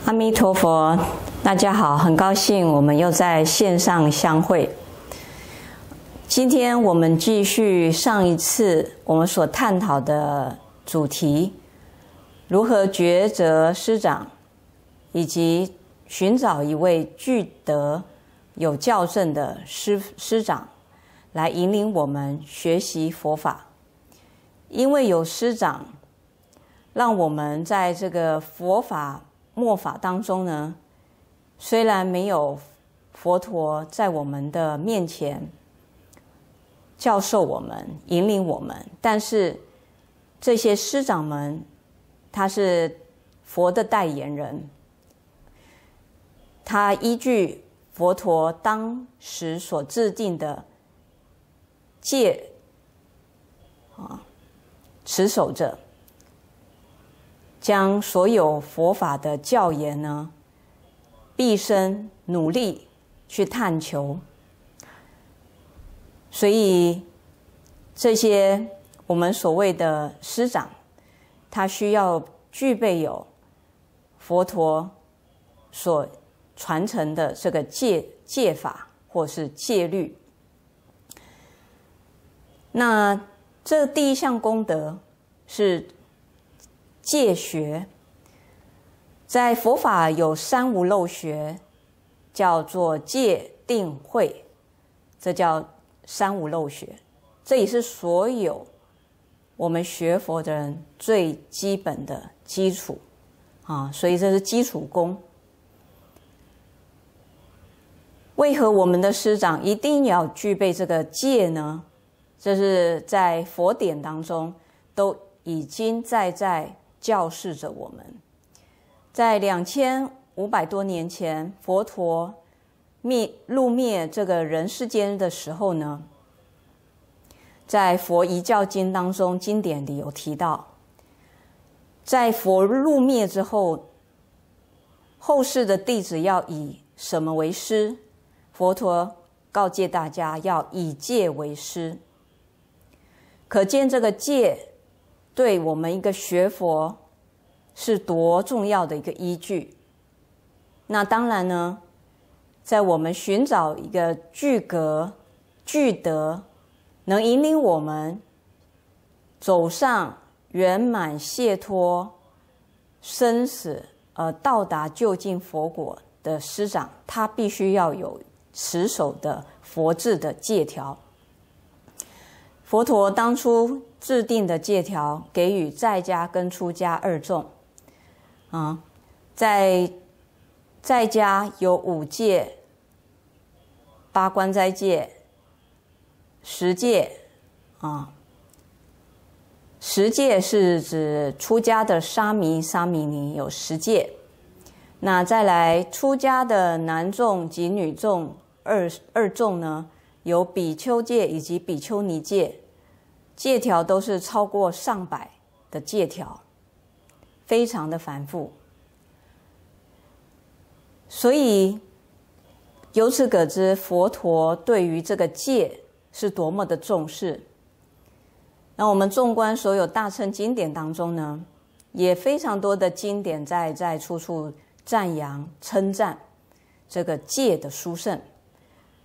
阿弥陀佛，大家好，很高兴我们又在线上相会。今天我们继续上一次我们所探讨的主题，如何抉择师长，以及寻找一位具德有教证的师长，来引领我们学习佛法。因为有师长，让我们在这个佛法末法当中呢，虽然没有佛陀在我们的面前教授我们、引领我们，但是这些师长们，他是佛的代言人，他依据佛陀当时所制定的戒持守着，将所有佛法的教言呢，毕生努力去探求。所以这些我们所谓的师长，他需要具备有佛陀所传承的这个戒法或是戒律。那这第一项功德是戒学。在佛法有三无漏学，叫做戒定慧，这叫三无漏学。这也是所有我们学佛的人最基本的基础所以这是基础功。为何我们的师长一定要具备这个戒呢？这是在佛典当中都已经在教示着我们。在2500多年前，佛陀入灭这个人世间的时候呢，在佛遗教经当中，经典里有提到，在佛入灭之后，后世的弟子要以什么为师？佛陀告诫大家要以戒为师。可见这个戒对我们一个学佛是多重要的一个依据。那当然呢，在我们寻找一个具格、具德，能引领我们走上圆满解脱生死到达究竟佛果的师长，他必须要有持守的佛制的戒条。佛陀当初制定的戒条，给予在家跟出家二众在家有5戒、8关斋戒、10戒10戒是指出家的沙弥、沙弥尼有10戒。那再来出家的男众及女众二众呢，有比丘戒以及比丘尼戒，戒条都是超过上百的戒条，非常的繁复。所以由此可知，佛陀对于这个戒是多么的重视。那我们纵观所有大乘经典当中呢，也非常多的经典在处处赞扬称赞这个戒的殊胜。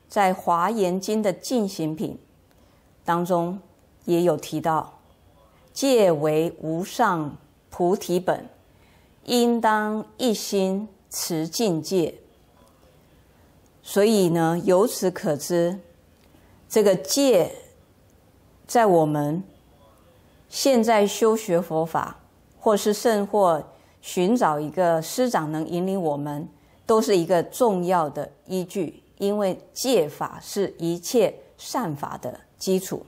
在华严经的进行品当中也有提到，戒为无上菩提本，应当一心持禁戒。所以呢，由此可知，这个戒在我们现在修学佛法，或是甚或寻找一个师长能引领我们，都是一个重要的依据。因为戒法是一切善法的基础。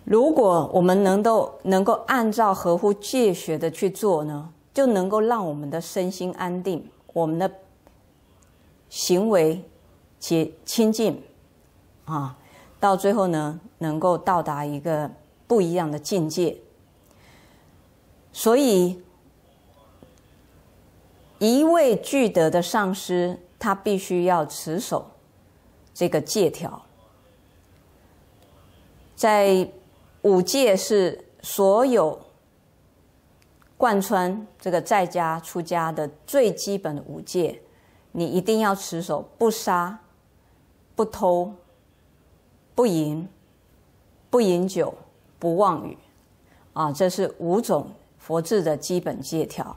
如果我们能够按照合乎戒学的去做呢，就能够让我们的身心安定，我们的行为清净到最后呢，能够到达一个不一样的境界。所以一位具德的上师，他必须要持守这个戒条。在5戒是所有贯穿这个在家出家的最基本的5戒，你一定要持守不杀、不偷、不淫、不饮酒、不妄语啊，这是5种佛制的基本戒条。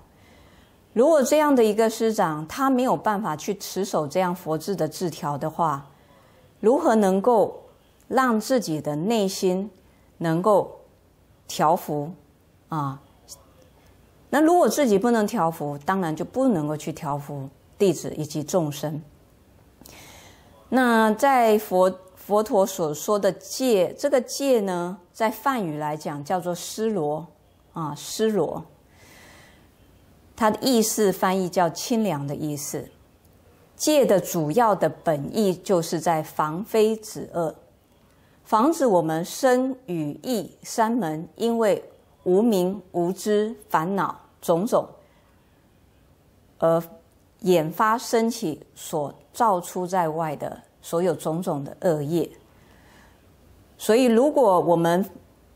如果这样的一个师长他没有办法去持守这样佛制的制条的话，如何能够让自己的内心能够调伏啊？那如果自己不能调伏，当然就不能够去调伏弟子以及众生。那在佛陀所说的戒，这个戒呢，在梵语来讲叫做尸罗啊，尸罗。它的意思翻译叫清凉的意思。戒的主要的本意就是在防非止恶，防止我们身语意3门因为无明无知烦恼种种而引发升起所造出在外的所有种种的恶业。所以如果我们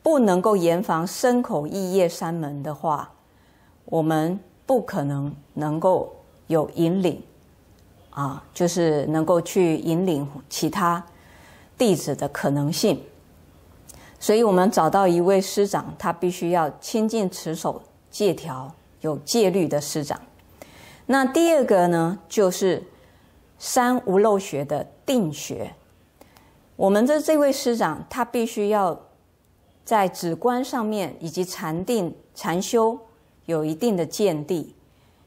不能够严防身口意业3门的话，我们不可能够有引领啊，就是能够去引领其他弟子的可能性。所以我们找到一位师长，他必须要亲近持守戒条、有戒律的师长。那第2个呢，就是3无漏学的定学。我们的这位师长，他必须要在止观上面以及禅定、禅修有一定的见地，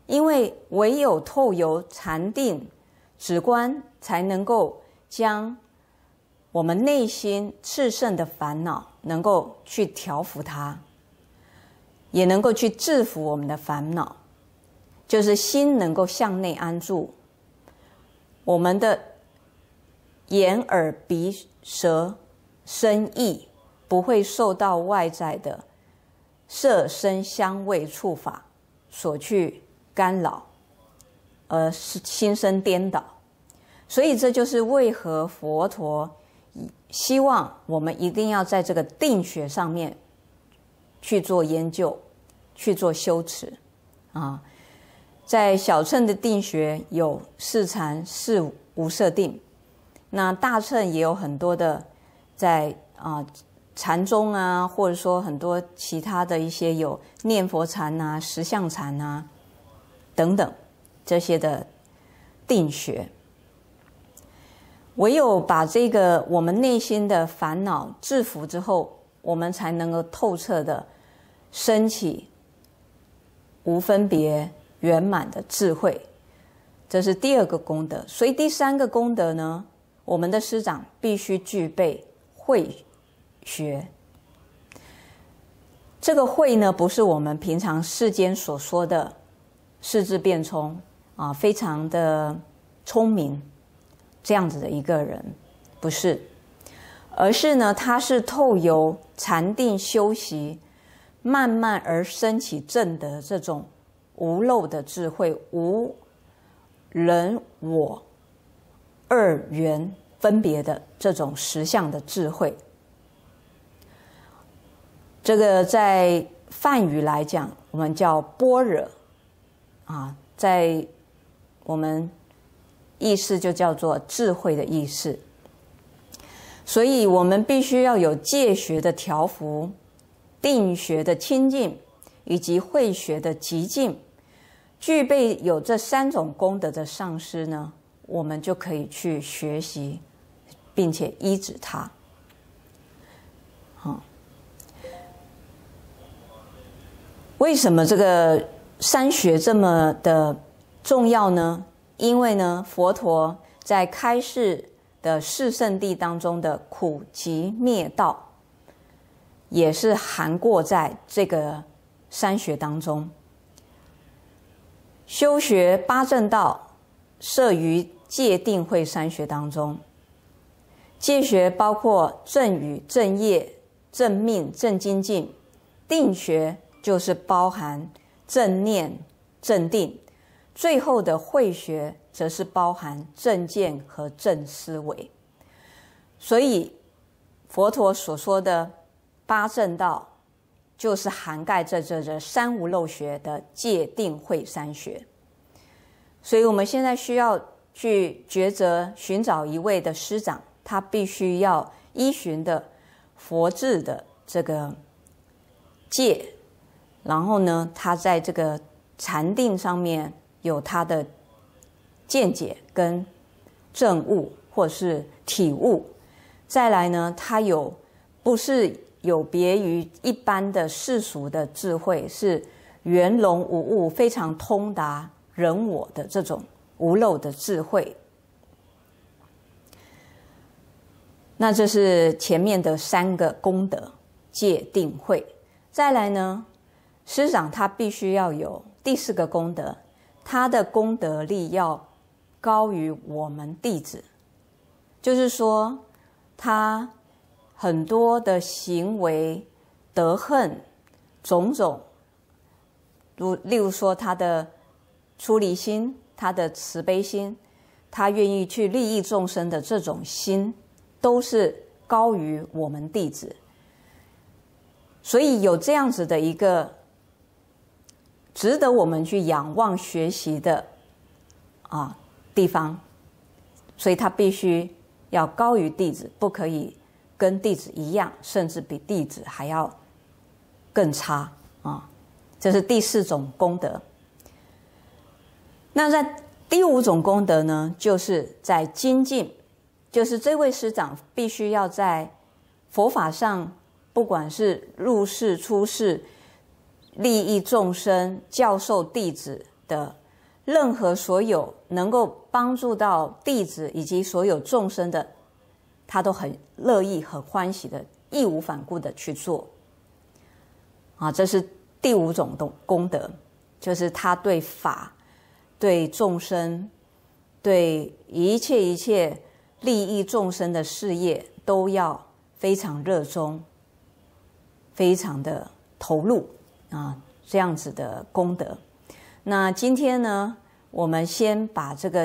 因为唯有透由禅定、止观，才能够将我们内心炽盛的烦恼能够去调伏它，也能够去制服我们的烦恼，就是心能够向内安住，我们的眼耳鼻舌身意不会受到外在的色声香味触法所去干扰，而心生颠倒。所以这就是为何佛陀希望我们一定要在这个定学上面去做研究，去做修持啊。在小乘的定学有4禅、4无色定，那大乘也有很多的在禅宗啊，或者说很多其他的一些有念佛禅啊、实相禅啊等等这些的定学。唯有把这个我们内心的烦恼制服之后，我们才能够透彻的升起无分别圆满的智慧，这是第2个功德。所以第3个功德呢，我们的师长必须具备慧学。这个慧呢，不是我们平常世间所说的识字辩聪啊，非常的聪明这样子的一个人，不是，而是呢，他是透由禅定修习，慢慢而升起正德这种无漏的智慧，无人我2元分别的这种实相的智慧。这个在梵语来讲，我们叫般若啊，在我们意思就叫做智慧的意思。所以我们必须要有戒学的调伏、定学的清净，以及慧学的极静。具备有这3种功德的上师呢，我们就可以去学习，并且依止他。为什么这个3学这么的重要呢？因为呢，佛陀在开示的4圣谛当中的苦集灭道，也是含括在这个3学当中。修学8正道摄于戒定慧3学当中。戒学包括正语、正业、正命、正精进。定学就是包含正念、正定。最后的慧学则是包含正见和正思维。所以佛陀所说的8正道就是涵盖这三无漏学的戒定慧三学。所以我们现在需要去抉择寻找一位的师长，他必须要依循的佛制的这个戒，然后呢，他在这个禅定上面有他的见解跟证悟或是体悟，再来呢，他不是有别于一般的世俗的智慧，是圆融无误，非常通达人我的这种无漏的智慧。那这是前面的三个功德，戒定慧。再来呢，师长他必须要有第四个功德，他的功德力要高于我们弟子，就是说他很多的行为德行种种，例如说他的出离心，他的慈悲心，他愿意去利益众生的这种心，都是高于我们弟子。所以有这样子的一个值得我们去仰望学习的地方，所以他必须要高于弟子，不可以跟弟子一样，甚至比弟子还要更差啊！这是第四种功德。那在第五种功德呢，就是在精进，就是这位师长必须要在佛法上，不管是入世出世、利益众生、教授弟子的任何所有能够帮助到弟子以及所有众生的，他都很乐意、很欢喜的，义无反顾的去做。这是第五种功德，就是他对法、对众生、对一切利益众生的事业都要非常热衷，非常的投入这样子的功德。那今天呢，我们先把这个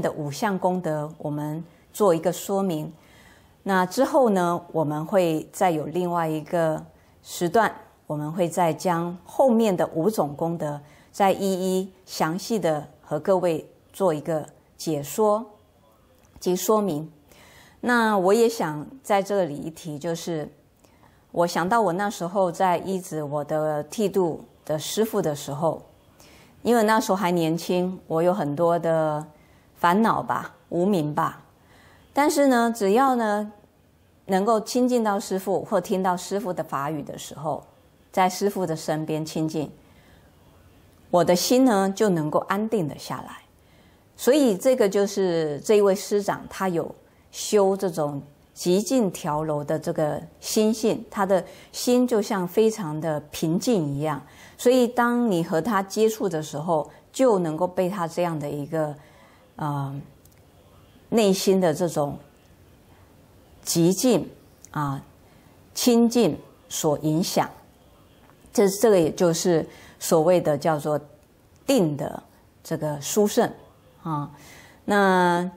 的五项功德我们做一个说明，那之后呢，我们会再有另外一个时段，我们会再将后面的五种功德再一一详细的和各位做一个解说及说明。那我也想在这里一提，就是我想到我那时候在医治我的剃度的师父的时候，因为那时候还年轻，我有很多的烦恼吧、无明吧，但是呢，只要呢能够亲近到师父或听到师父的法语的时候，在师父的身边亲近，我的心呢就能够安定的下来。所以这个就是这一位师长他有修这种极尽调柔的这个心性，他的心就像非常的平静一样，所以当你和他接触的时候，就能够被他这样的一个内心的这种极静清净所影响。这个也就是所谓的叫做定的这个殊胜那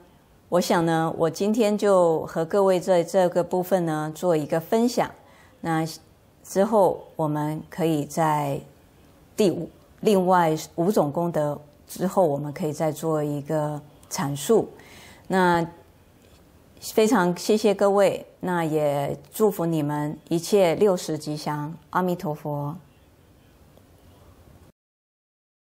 我想呢，我今天就和各位在这个部分呢做一个分享。那之后我们可以在另外五种功德之后，我们可以再做一个阐述。那非常谢谢各位，那也祝福你们一切六时吉祥，阿弥陀佛。